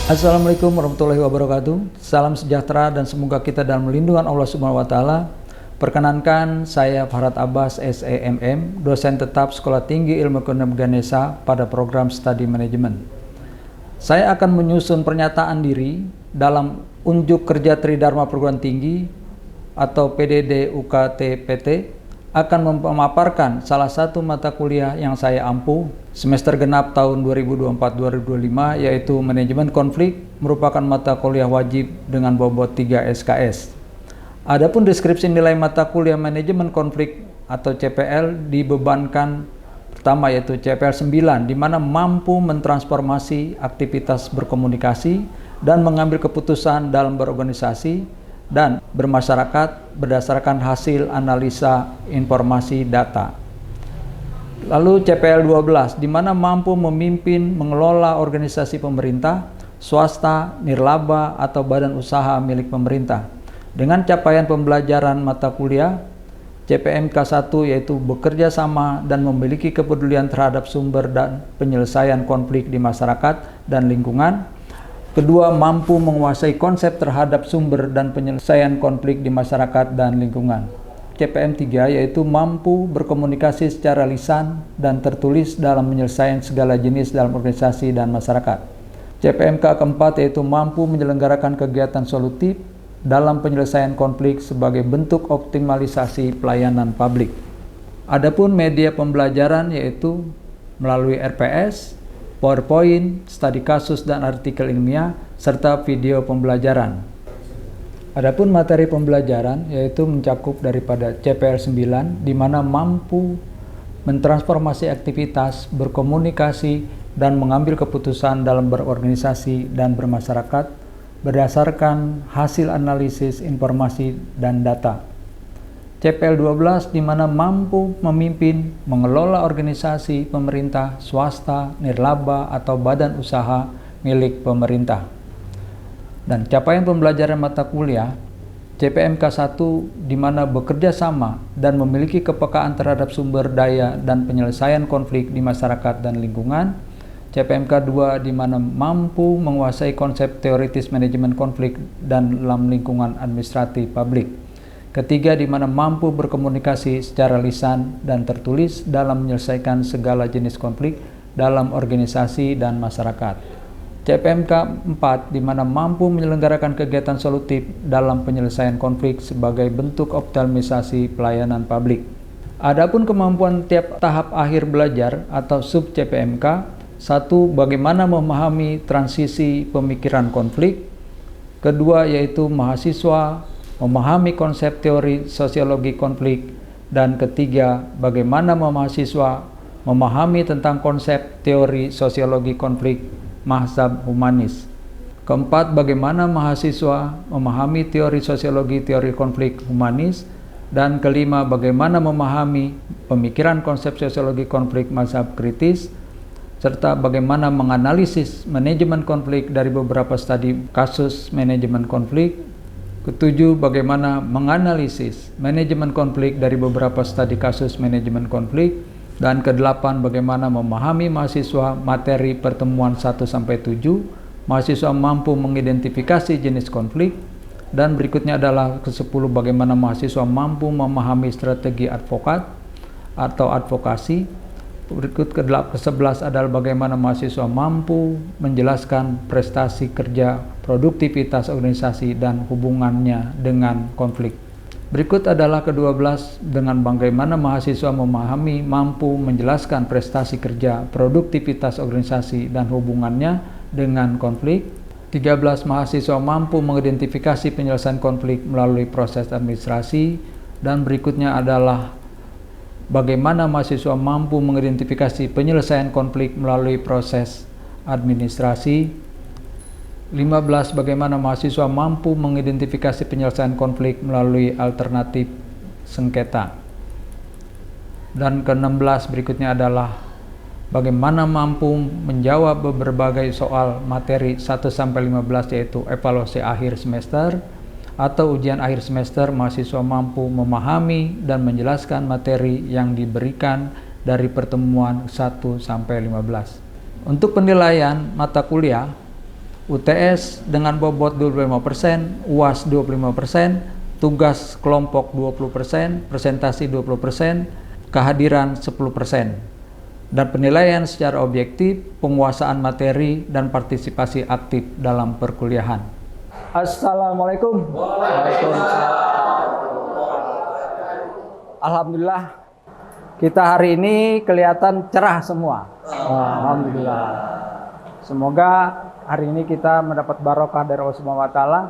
Assalamualaikum warahmatullahi wabarakatuh. Salam sejahtera dan semoga kita dalam lindungan Allah Subhanahu wa taala. Perkenankan saya Farhad Abbas SEMM, dosen tetap Sekolah Tinggi Ilmu Ekonomi Ganesha pada program Studi Manajemen. Saya akan menyusun pernyataan diri dalam unjuk kerja Tridharma Perguruan Tinggi atau PDD UKT PT, akan memaparkan salah satu mata kuliah yang saya ampuh semester genap tahun 2024-2025, yaitu Manajemen Konflik, merupakan mata kuliah wajib dengan bobot 3 SKS. Adapun deskripsi nilai mata kuliah Manajemen Konflik atau CPL dibebankan pertama yaitu CPL 9, di mana mampu mentransformasi aktivitas berkomunikasi dan mengambil keputusan dalam berorganisasi dan bermasyarakat berdasarkan hasil analisa informasi data. Lalu CPL 12, di mana mampu memimpin, mengelola organisasi pemerintah, swasta, nirlaba, atau badan usaha milik pemerintah. Dengan capaian pembelajaran mata kuliah CPMK 1 yaitu bekerja sama dan memiliki kepedulian terhadap sumber dan penyelesaian konflik di masyarakat dan lingkungan. Kedua, mampu menguasai konsep terhadap sumber dan penyelesaian konflik di masyarakat dan lingkungan. CPM 3 yaitu mampu berkomunikasi secara lisan dan tertulis dalam penyelesaian segala jenis dalam organisasi dan masyarakat. CPMK keempat yaitu mampu menyelenggarakan kegiatan solutif dalam penyelesaian konflik sebagai bentuk optimalisasi pelayanan publik. Adapun media pembelajaran yaitu melalui RPS, PowerPoint, studi kasus dan artikel ilmiah, serta video pembelajaran. Adapun materi pembelajaran yaitu mencakup daripada CPL 9, di mana mampu mentransformasi aktivitas, berkomunikasi, dan mengambil keputusan dalam berorganisasi dan bermasyarakat berdasarkan hasil analisis informasi dan data. CPL 12, di mana mampu memimpin, mengelola organisasi pemerintah, swasta, nirlaba, atau badan usaha milik pemerintah. Dan capaian pembelajaran mata kuliah CPMK 1, di mana bekerja sama dan memiliki kepekaan terhadap sumber daya dan penyelesaian konflik di masyarakat dan lingkungan. CPMK 2, di mana mampu menguasai konsep teoritis manajemen konflik dan dalam lingkungan administratif publik. Ketiga, di mana mampu berkomunikasi secara lisan dan tertulis dalam menyelesaikan segala jenis konflik dalam organisasi dan masyarakat. CPMK 4, di mana mampu menyelenggarakan kegiatan solutif dalam penyelesaian konflik sebagai bentuk optimalisasi pelayanan publik. Adapun kemampuan tiap tahap akhir belajar atau sub CPMK, 1. Bagaimana memahami transisi pemikiran konflik. Kedua, yaitu mahasiswa memahami konsep teori sosiologi konflik. Dan ketiga, bagaimana mahasiswa memahami tentang konsep teori sosiologi konflik mazhab humanis. Keempat, bagaimana mahasiswa memahami teori sosiologi teori konflik humanis. Dan kelima, bagaimana memahami pemikiran konsep sosiologi konflik mazhab kritis, serta bagaimana menganalisis manajemen konflik dari beberapa studi kasus manajemen konflik. Ketujuh, bagaimana menganalisis manajemen konflik dari beberapa studi kasus manajemen konflik. Dan kedelapan, bagaimana memahami mahasiswa materi pertemuan 1-7. Mahasiswa mampu mengidentifikasi jenis konflik. Dan berikutnya adalah ke-10, bagaimana mahasiswa mampu memahami strategi advokat atau advokasi. Berikut ke-11 adalah bagaimana mahasiswa mampu menjelaskan prestasi kerja, produktivitas organisasi, dan hubungannya dengan konflik. Berikut adalah ke-12, dengan bagaimana mahasiswa memahami, mampu menjelaskan prestasi kerja, produktivitas organisasi, dan hubungannya dengan konflik. 13, mahasiswa mampu mengidentifikasi penyelesaian konflik melalui proses administrasi. Dan berikutnya adalah bagaimana mahasiswa mampu mengidentifikasi penyelesaian konflik melalui proses administrasi. 15, bagaimana mahasiswa mampu mengidentifikasi penyelesaian konflik melalui alternatif sengketa. Dan ke-16 berikutnya adalah bagaimana mampu menjawab berbagai soal materi 1-15, yaitu evaluasi akhir semester atau ujian akhir semester. Mahasiswa mampu memahami dan menjelaskan materi yang diberikan dari pertemuan 1-15. Untuk penilaian mata kuliah, UTS dengan bobot 25%, UAS 25%, tugas kelompok 20%, presentasi 20%, kehadiran 10%, dan penilaian secara objektif, penguasaan materi, dan partisipasi aktif dalam perkuliahan. Assalamualaikum. Waalaikumsalam. Alhamdulillah, kita hari ini kelihatan cerah semua. Alhamdulillah. Semoga hari ini kita mendapat barokah dari Allah Subhanahu wa taala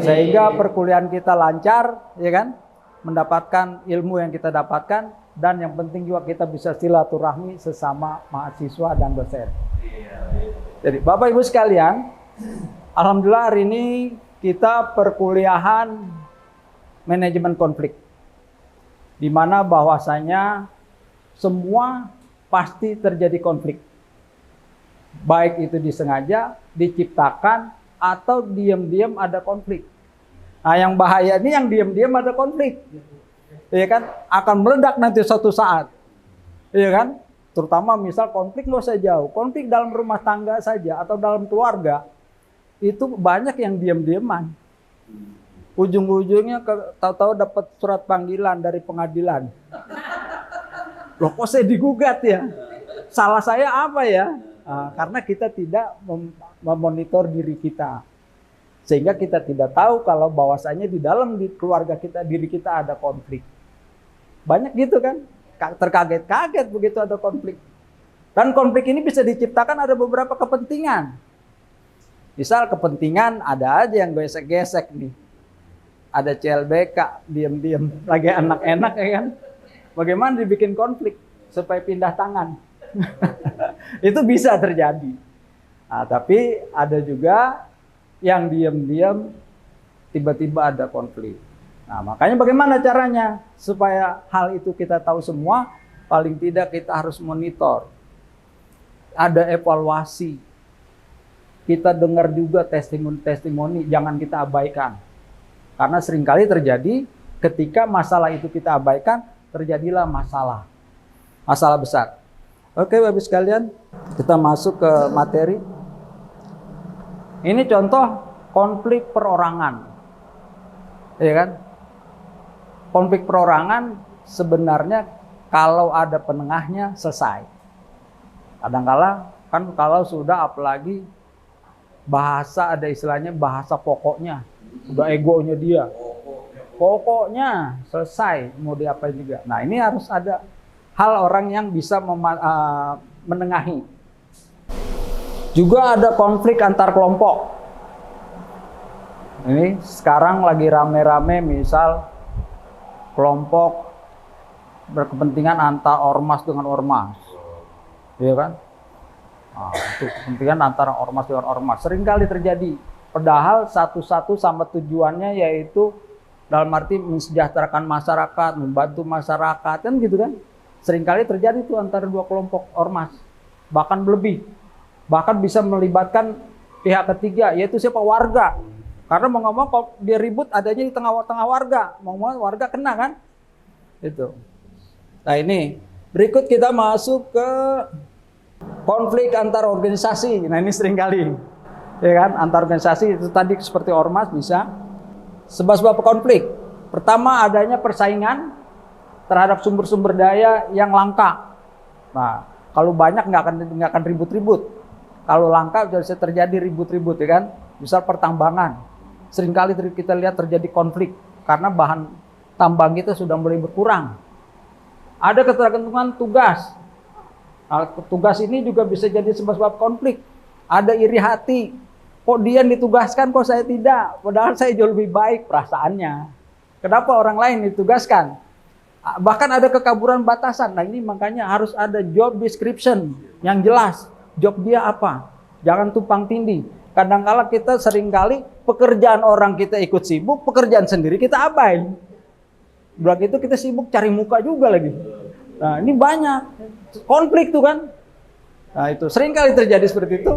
sehingga perkuliahan kita lancar, ya kan? Mendapatkan ilmu yang kita dapatkan, dan yang penting juga kita bisa silaturahmi sesama mahasiswa dan dosen. Jadi Bapak Ibu sekalian, alhamdulillah hari ini kita perkuliahan manajemen konflik, di mana bahwasanya semua pasti terjadi konflik. Baik itu disengaja, diciptakan, atau diam-diam ada konflik. Nah, yang bahaya ini yang diam-diam ada konflik. Ya kan? Akan meledak nanti suatu saat. Ya kan? Terutama misal konflik nggak usah jauh. Konflik dalam rumah tangga saja atau dalam keluarga, itu banyak yang diam-diaman. Ujung-ujungnya tahu-tahu dapat surat panggilan dari pengadilan. Loh, kok saya digugat ya? Salah saya apa ya? Karena kita tidak memonitor diri kita. Sehingga kita tidak tahu kalau bahwasanya di dalam keluarga kita, diri kita ada konflik. Banyak gitu kan? Terkaget-kaget begitu ada konflik. Dan konflik ini bisa diciptakan ada beberapa kepentingan. Misal kepentingan ada aja yang gesek-gesek nih. Ada CLBK, diam-diam, lagi enak-enak ya kan. Bagaimana dibikin konflik supaya pindah tangan? Itu bisa terjadi. Nah, tapi ada juga yang diam-diam tiba-tiba ada konflik. Nah, makanya bagaimana caranya supaya hal itu kita tahu semua? Paling tidak kita harus monitor. Ada evaluasi. Kita dengar juga testimoni-testimoni, jangan kita abaikan. Karena seringkali terjadi ketika masalah itu kita abaikan, terjadilah masalah. Masalah besar. Oke Bapak sekalian, kita masuk ke materi. Ini contoh konflik perorangan. Ya kan? Konflik perorangan sebenarnya kalau ada penengahnya selesai. Kadang-kala kan kalau sudah apalagi bahasa, ada istilahnya bahasa pokoknya. Udah egonya dia. Pokoknya selesai, mau diapain juga. Nah, ini harus ada hal orang yang bisa menengahi. Juga ada konflik antar kelompok. Ini sekarang lagi rame-rame misal kelompok berkepentingan antar ormas dengan ormas. Iya kan? Nah, itu kepentingan antara ormas dengan ormas. Seringkali terjadi. Padahal satu-satu sama tujuannya yaitu dalam arti mensejahterakan masyarakat, membantu masyarakat, kan gitu kan? Seringkali terjadi itu antara dua kelompok ormas, bahkan lebih, bahkan bisa melibatkan pihak ketiga, yaitu siapa? Warga. Karena mau ngomong kalau dia ribut adanya di tengah-tengah warga, mau ngomong warga kena kan? Itu. Nah ini berikut kita masuk ke konflik antar organisasi. Nah ini seringkali. Ya kan, antar organisasi itu tadi seperti ormas bisa. Sebab-sebab konflik. Pertama adanya persaingan terhadap sumber-sumber daya yang langka. Nah, kalau banyak nggak akan ribut-ribut. Kalau langka bisa terjadi ribut-ribut, ya kan? Misal pertambangan. Seringkali kita lihat terjadi konflik karena bahan tambang kita sudah mulai berkurang. Ada ketergantungan tugas. Nah, tugas ini juga bisa jadi sebab-sebab konflik. Ada iri hati. Kok dia ditugaskan, kok saya tidak? Padahal saya jauh lebih baik perasaannya. Kenapa orang lain ditugaskan? Bahkan ada kekaburan batasan. Nah ini makanya harus ada job description yang jelas. Job dia apa? Jangan tumpang tindih. Kadang-kala kita seringkali pekerjaan orang kita ikut sibuk, pekerjaan sendiri kita abai. Begitu kita sibuk cari muka juga lagi. Nah ini banyak konflik tuh kan. Nah itu seringkali terjadi seperti itu.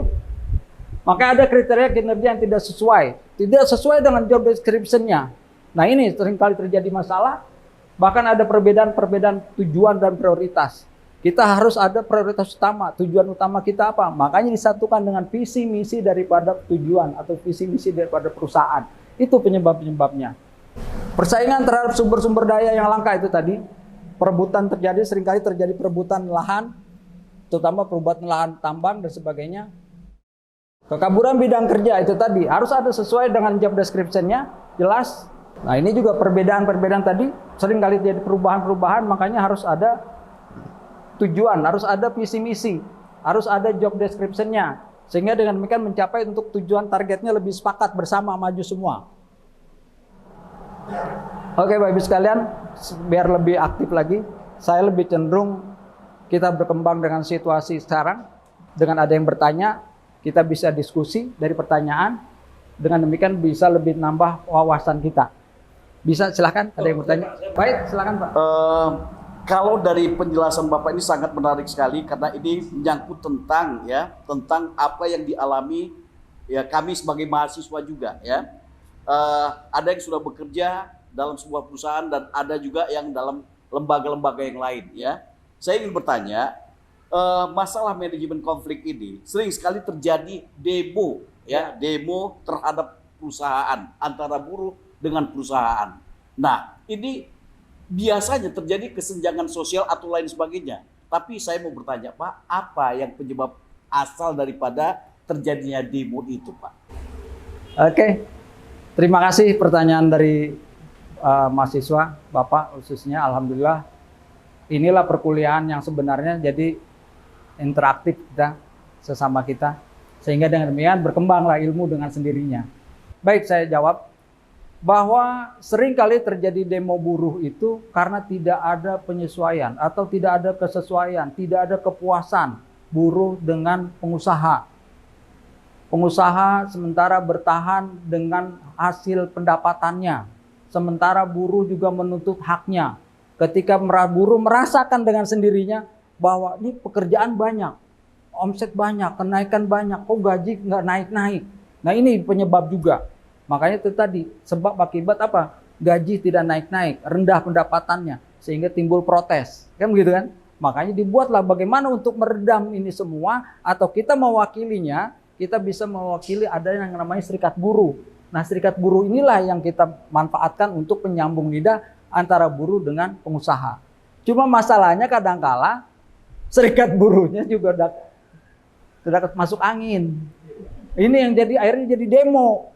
Maka ada kriteria kinerja yang tidak sesuai dengan job description-nya. Nah ini seringkali terjadi masalah. Bahkan ada perbedaan tujuan dan prioritas. Kita harus ada prioritas utama, tujuan utama kita apa? Makanya disatukan dengan visi misi daripada tujuan atau visi misi daripada perusahaan. Itu penyebab-penyebabnya. Persaingan terhadap sumber-sumber daya yang langka itu tadi, perebutan terjadi, seringkali terjadi perebutan lahan, terutama perebutan lahan tambang dan sebagainya. Kekaburan bidang kerja itu tadi harus ada sesuai dengan job description-nya, jelas. Nah, ini juga perbedaan-perbedaan tadi seringkali terjadi perubahan-perubahan, makanya harus ada tujuan, harus ada visi misi, harus ada job description-nya, sehingga dengan demikian mencapai untuk tujuan targetnya lebih sepakat bersama, maju semua. Oke Bapak Ibu sekalian, biar lebih aktif lagi, saya lebih cenderung kita berkembang dengan situasi sekarang. Dengan ada yang bertanya, kita bisa diskusi dari pertanyaan, dengan demikian bisa lebih nambah wawasan kita. Bisa, silakan, ada yang bertanya. Baik, silakan Pak. Kalau dari penjelasan Bapak ini sangat menarik sekali, karena ini menyangkut tentang tentang apa yang dialami ya kami sebagai mahasiswa juga ya. Ada yang sudah bekerja dalam sebuah perusahaan dan ada juga yang dalam lembaga-lembaga yang lain ya. Saya ingin bertanya, masalah manajemen konflik ini sering sekali terjadi demo ya, demo terhadap perusahaan antara buruh dengan perusahaan. Nah, ini biasanya terjadi kesenjangan sosial atau lain sebagainya. Tapi saya mau bertanya, Pak, apa yang penyebab asal daripada terjadinya demo itu, Pak? Oke, terima kasih pertanyaan dari mahasiswa, Bapak khususnya. Alhamdulillah, inilah perkuliahan yang sebenarnya jadi interaktif kita, sesama kita. Sehingga dengan demikian berkembanglah ilmu dengan sendirinya. Baik, saya jawab. Bahwa seringkali terjadi demo buruh itu karena tidak ada penyesuaian atau tidak ada kesesuaian, tidak ada kepuasan buruh dengan pengusaha. Pengusaha sementara bertahan dengan hasil pendapatannya, sementara buruh juga menuntut haknya. Ketika buruh merasakan dengan sendirinya bahwa ini pekerjaan banyak, omset banyak, kenaikan banyak, kok gaji nggak naik-naik. Nah, ini penyebab juga. Makanya itu tadi, sebab akibat apa? Gaji tidak naik-naik, rendah pendapatannya, sehingga timbul protes. Kan begitu kan? Makanya dibuatlah bagaimana untuk meredam ini semua, atau kita mewakilinya, kita bisa mewakili ada yang namanya serikat buruh. Nah, serikat buruh inilah yang kita manfaatkan untuk penyambung lidah antara buruh dengan pengusaha. Cuma masalahnya kadangkala serikat buruhnya juga sudah masuk angin. Ini yang jadi akhirnya jadi demo.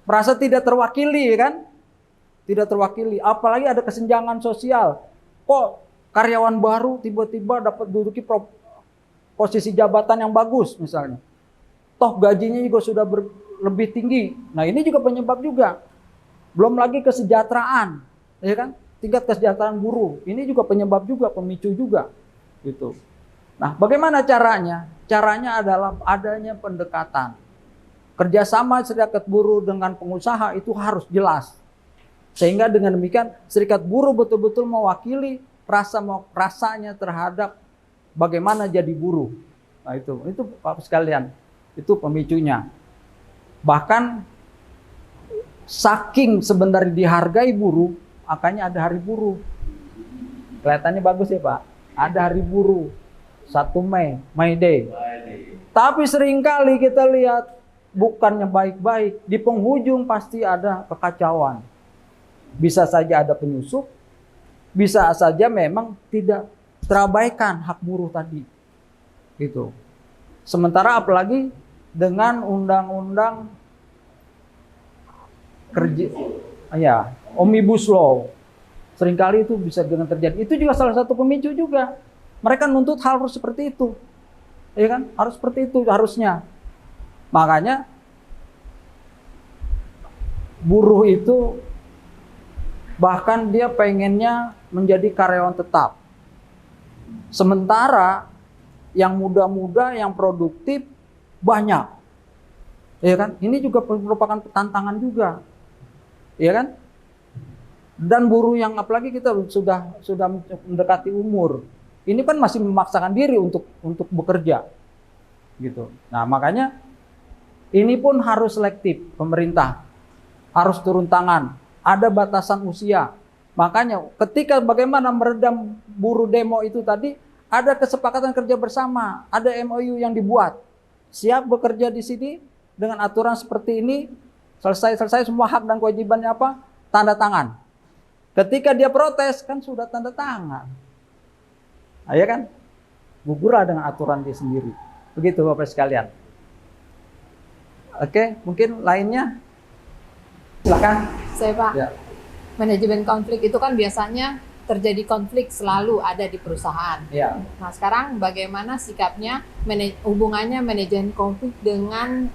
Merasa tidak terwakili kan? Tidak terwakili. Apalagi ada kesenjangan sosial. Kok karyawan baru tiba-tiba dapat duduki posisi jabatan yang bagus misalnya. Toh gajinya juga sudah lebih tinggi. Nah, ini juga penyebab juga. Belum lagi kesejahteraan, ya kan? Tingkat kesejahteraan buruh. Ini juga penyebab juga, pemicu juga. Gitu. Nah, bagaimana caranya? Caranya adalah adanya pendekatan. Kerjasama serikat buruh dengan pengusaha itu harus jelas. Sehingga dengan demikian serikat buruh betul-betul mewakili rasanya terhadap bagaimana jadi buruh. Nah, itu Bapak sekalian, itu pemicunya. Bahkan saking sebenarnya dihargai buruh, makanya ada hari buruh. Kelihatannya bagus ya Pak. Ada hari buruh 1 Mei, May Day. Tapi seringkali kita lihat bukannya baik-baik, di penghujung pasti ada kekacauan. Bisa saja ada penyusup, bisa saja memang tidak terabaikan hak buruh tadi. Gitu. Sementara apalagi dengan undang-undang kerja, ya, Omnibus Law. Seringkali itu bisa dengan terjadi. Itu juga salah satu pemicu juga. Mereka nuntut hal seperti itu. Ya kan? Harus seperti itu harusnya. Makanya buruh itu bahkan dia pengennya menjadi karyawan tetap. Sementara yang muda-muda, yang produktif banyak. Ya kan? Ini juga merupakan tantangan juga. Ya kan? Dan buruh yang apalagi kita sudah mendekati umur. Ini kan masih memaksakan diri untuk bekerja. Gitu. Nah, makanya ini pun harus selektif, pemerintah harus turun tangan, ada batasan usia. Makanya ketika bagaimana meredam buruh demo itu tadi, ada kesepakatan kerja bersama, ada MOU yang dibuat. Siap bekerja di sini dengan aturan seperti ini, selesai semua hak dan kewajibannya apa? Tanda tangan. Ketika dia protes, kan sudah tanda tangan. Nah, ya kan? Gugurlah dengan aturan dia sendiri. Begitu Bapak sekalian. Oke, mungkin lainnya? Silakan. Saya Pak, Ya. manajemen konflik itu kan biasanya terjadi konflik selalu ada di perusahaan. Ya. Nah sekarang bagaimana sikapnya, hubungannya manajemen konflik dengan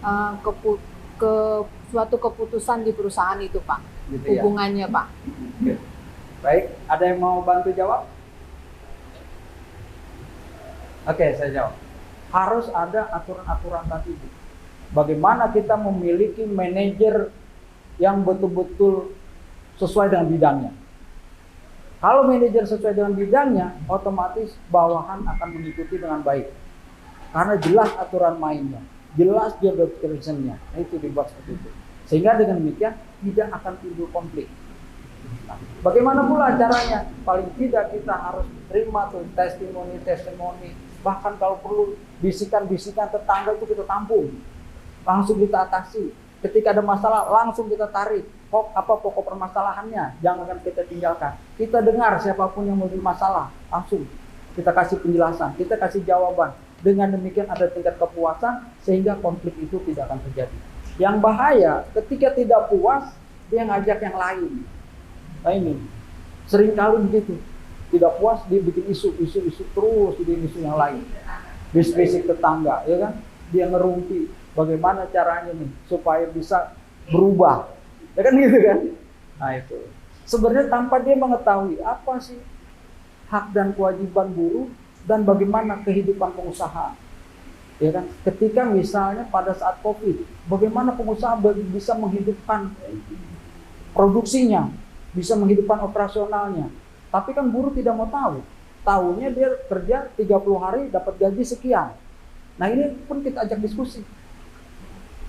suatu keputusan di perusahaan itu Pak? Gitu ya. Hubungannya Pak? Baik, ada yang mau bantu jawab? Oke, saya jawab. Harus ada aturan-aturan tadi. Bagaimana kita memiliki manajer yang betul-betul sesuai dengan bidangnya. Kalau manajer sesuai dengan bidangnya, otomatis bawahan akan mengikuti dengan baik. Karena jelas aturan mainnya, jelas job description-nya. Nah, itu dibuat seperti itu. Sehingga dengan demikian tidak akan timbul konflik. Nah, bagaimana pula caranya? Paling tidak kita harus terima tuh testimoni. Bahkan kalau perlu bisikan-bisikan tetangga itu kita tampung. Langsung kita atasi. Ketika ada masalah langsung kita tarik. Apa pokok permasalahannya? Jangan kita tinggalkan. Kita dengar siapapun yang memiliki masalah, langsung kita kasih penjelasan, kita kasih jawaban. Dengan demikian ada tingkat kepuasan sehingga konflik itu tidak akan terjadi. Yang bahaya ketika tidak puas dia ngajak yang lain. Nah ini seringkali begitu. Tidak puas dia bikin isu terus, bikin isu yang lain. Bisik-bisik tetangga, ya kan? Dia ngerumpi bagaimana caranya nih supaya bisa berubah. Ya kan gitu kan? Nah itu. Sebenarnya tanpa dia mengetahui apa sih hak dan kewajiban buruh dan bagaimana kehidupan pengusaha. Ya kan? Ketika misalnya pada saat Covid, bagaimana pengusaha bisa menghidupkan produksinya, bisa menghidupkan operasionalnya. Tapi kan buruh tidak mau tahu. Tahunya dia kerja 30 hari dapat gaji sekian. Nah ini pun kita ajak diskusi.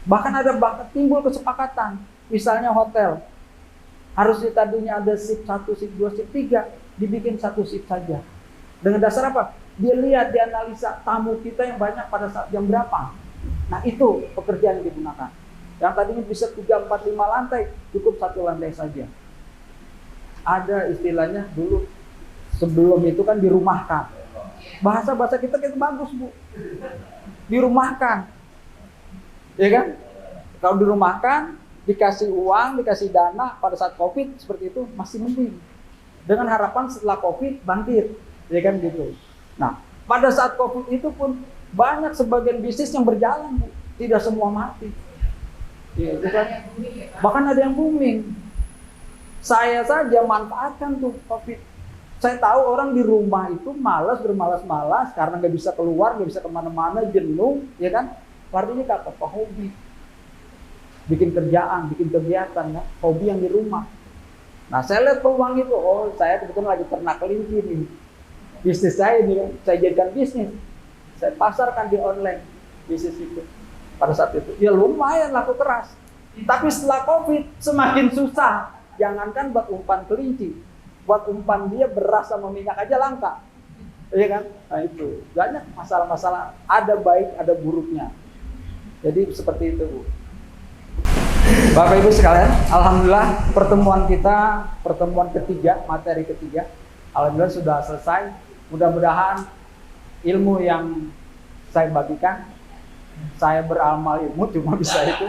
Bahkan ada timbul kesepakatan. Misalnya hotel, harusnya tadinya ada shift 1, shift 2, shift 3, dibikin 1 shift saja. Dengan dasar apa? Dia lihat, dia analisa tamu kita yang banyak pada saat jam berapa. Nah itu pekerjaan yang digunakan. Yang tadinya bisa 3, 4, 5 lantai, cukup 1 lantai saja. Ada istilahnya dulu, sebelum itu kan dirumahkan. Bahasa kita bagus Bu. Dirumahkan. Ya kan? Kalau dirumahkan, dikasih uang, dikasih dana pada saat Covid seperti itu masih mending. Dengan harapan setelah Covid bangkit, ya kan gitu. Nah, pada saat Covid itu pun banyak sebagian bisnis yang berjalan, Bu. Tidak semua mati. Ya, itu kan. Bahkan ada yang booming. Saya saja manfaatkan tuh Covid. Saya tahu orang di rumah itu bermalas-malas karena nggak bisa keluar, nggak bisa kemana-mana, jenuh, ya kan? Artinya apa? Hobi. Bikin kerjaan, bikin kegiatan, ya, hobi yang di rumah. Nah, saya lihat peluang itu, saya kebetulan lagi ternak kelinci nih. Bisnis saya ini, saya jadikan bisnis. Saya pasarkan di online, bisnis itu. Pada saat itu, ya lumayan laku keras. Tapi setelah Covid, semakin susah. Jangankan buat umpan kelinci, buat umpan dia beras sama minyak aja langka. Iya kan? Nah itu, banyak masalah-masalah, ada baik, ada buruknya. Jadi seperti itu, Bu. Bapak Ibu sekalian, alhamdulillah pertemuan kita, pertemuan ketiga, materi ketiga, alhamdulillah sudah selesai. Mudah-mudahan ilmu yang saya bagikan, saya beramal ilmu cuma bisa itu,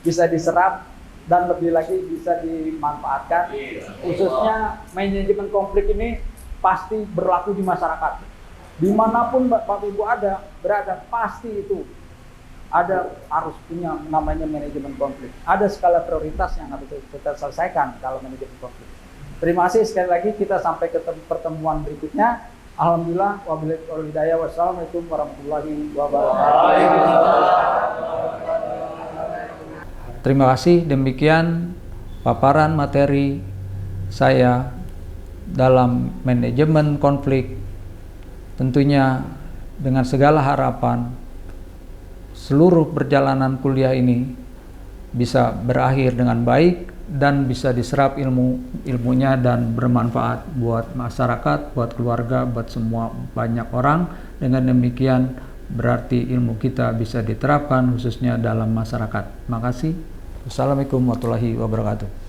bisa diserap dan lebih lagi bisa dimanfaatkan. Khususnya manajemen konflik ini pasti berlaku di masyarakat. Dimanapun Bapak Ibu berada, pasti itu harus punya namanya manajemen konflik. Ada skala prioritas yang harus kita selesaikan kalau manajemen konflik. Terima kasih sekali lagi, kita sampai ke pertemuan berikutnya. Alhamdulillah, wabillahi taufiq hidayah. Wassalamualaikum warahmatullahi wabarakatuh. Terima kasih, demikian paparan materi saya dalam manajemen konflik. Tentunya dengan segala harapan seluruh perjalanan kuliah ini bisa berakhir dengan baik dan bisa diserap ilmunya dan bermanfaat buat masyarakat, buat keluarga, buat semua banyak orang. Dengan demikian berarti ilmu kita bisa diterapkan khususnya dalam masyarakat. Makasih. Wassalamualaikum warahmatullahi wabarakatuh.